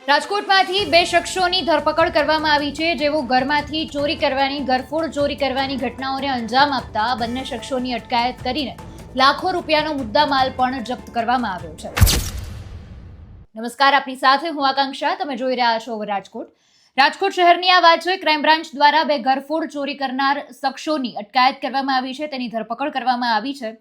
રાજકોટમાંથી બે શખ્સોની ધરપકડ કરવામાં આવી છે, જેઓ ઘરમાંથી ઘરફોડ ચોરી કરવાની ઘટનાઓને અંજામ આપતા બંને શખ્સોની અટકાયત કરીને લાખો રૂપિયાનો મુદ્દામાલ પણ જપ્ત કરવામાં આવ્યો છે. નમસ્કાર, આપની સાથે હું આકાંક્ષા. તમે જોઈ રહ્યા છો રાજકોટ શહેરની આ વાત છે. ક્રાઇમ બ્રાન્ચ દ્વારા બે ઘરફોડ ચોરી કરનાર શખ્સોની અટકાયત કરવામાં આવી છે, તેની ધરપકડ કરવામાં આવી છે.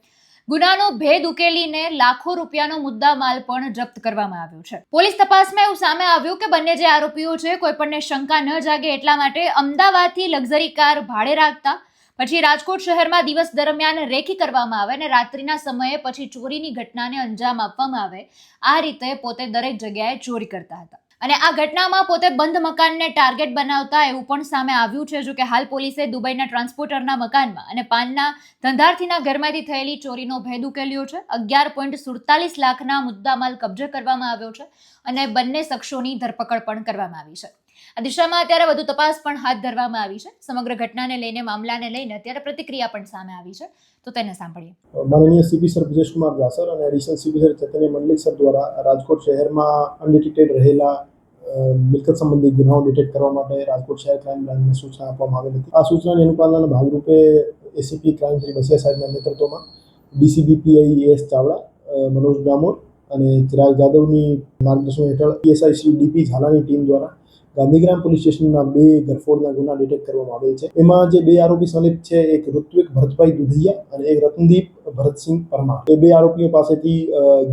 ગુનાનો ભેદ ઉકેલીને લાખો રૂપિયાનો મુદ્દામાલ પણ જપ્ત કરવામાં આવ્યો છે. પોલીસ તપાસમાં એવું સામે આવ્યું કે બંને જે આરોપીઓ છે, કોઈપણને શંકા ન જાગે એટલા માટે અમદાવાદથી લક્ઝરી કાર ભાડે રાખતા, પછી રાજકોટ શહેરમાં દિવસ દરમિયાન રેકી કરવામાં આવે અને રાત્રિના સમયે પછી ચોરીની ઘટનાને અંજામ આપવામાં આવે. આ રીતે પોતે દરેક જગ્યાએ ચોરી કરતા હતા અને આ ઘટનામાં પોતે બંધ મકાનને ટાર્ગેટ બનાવતા એવું પણ સામે આવ્યું છે. જો કે હાલ પોલીસે દુબઈના ટ્રાન્સપોર્ટરના મકાનમાં અને પાનના ધંધાર્થીના ઘરમાંથી થયેલી ચોરીનો ભેદ ઉકેલ્યો છે. 11.47 લાખના મુદ્દામાલ કબજે કરવામાં આવ્યો છે અને બંને શખ્સોની ધરપકડ પણ કરવામાં આવી છે. આ દિશામાં અત્યારે વધુ તપાસ પણ હાથ ધરવામાં આવી છે. સમગ્ર ઘટનાને લઈને, મામલાને લઈને અત્યારે પ્રતિક્રિયા પણ સામે આવી છે, તો તેને સાંભળીએ. માનનીય સીપી સર બ્રિજેશ કુમાર દાસર અને એડિશનલ સીપી સર ચૈતન્ય મંડલિક સર દ્વારા રાજકોટ શહેરમાં અનડિટેક્ટેડ રહેલા મિલકત સંબંધી ગુનાઓ ડિટેક્ટ કરવા માટે રાજકોટ શહેર ક્રાઇમ બ્રાન્ચને સૂચના આપવામાં આવેલ હતી. આ સૂચનાની અનુપાલનના ભાગરૂપે એસીપી ક્રાઇમ શ્રી બસિયા સાહેબના નેતૃત્વમાં DCB PI S Chavda, Manoj Damor અને ચિરાગ જાદવની માર્ગદર્શન હેઠળ પીએસઆઈ શ્રી ડીપી ઝાલાની ટીમ દ્વારા ગાંધીગ્રામ પોલીસ સ્ટેશનના બે ઘરફોડના ગુના ડિટેક્ટ કરવામાં આવેલ છે. એમાં જે બે આરોપી સંલિપ્ત છે, એક ઋત્વિક ભરતભાઈ દુધિયા અને એક રતનદીપ ભરતસિંહ પરમાર, એ બે આરોપીઓ પાસેથી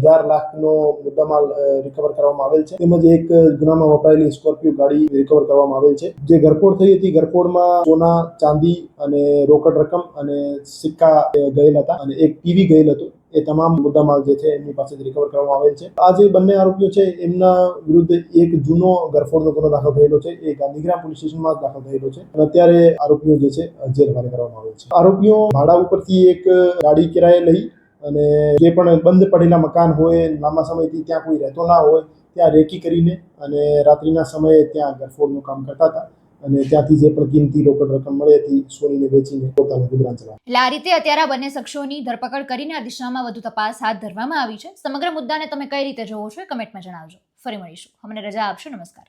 11 લાખનો મુદ્દામાલ રિકવર કરવામાં આવેલ છે. તેમજ એક ગુનામાં વપરાયેલી સ્કોર્પિયો ગાડી રિકવર કરવામાં આવેલ છે. જે ઘરફોડ થઈ હતી, ઘરફોડમાં સોના, ચાંદી અને રોકડ રકમ અને સિક્કા ગયેલ હતા અને એક ટીવી ગયેલ હતું. એ તમામ મુદ્દામાલ જે છે એમની પાસેથી રિકવર કરવામાં આવેલ છે. આ જે બંને આરોપીઓ છે એમના વિરુદ્ધ એક જૂનો ઘરફોડનો ગુનો દાખલ થયેલો છે. એ ગાંધીગ્રામ પોલીસ સ્ટેશનમાં દાખલ થયેલો છે અને અત્યારે આરોપીઓ જે છે જેલ હવાલે કરવામાં આવેલ છે. આરોપીઓ ભાડા ઉપરથી એક ગાડી કિરાયે લઈ અને જે પણ બંધ પડેલા મકાન હોય, લાંબા સમયથી ત્યાં કોઈ રહેતો ના હોય, ત્યાં રેકી કરીને અને રાત્રિના સમયે ત્યાં ઘરફોડનું કામ કરતા હતા અને ત્યાંથી જે પણ કિંમતી રોકડ રકમ મળી હતી સોનીને વેચીને પોતાનું ગુજરાન ચલાવે. એટલે આ રીતે અત્યારે બંને શખ્સોની ધરપકડ કરીને આ દિશામાં વધુ તપાસ હાથ ધરવામાં આવી છે. સમગ્ર મુદ્દાને તમે કઈ રીતે જોવો છો, કમેન્ટમાં જણાવજો. ફરી મળીશું. અમને રજા આપશો. નમસ્કાર.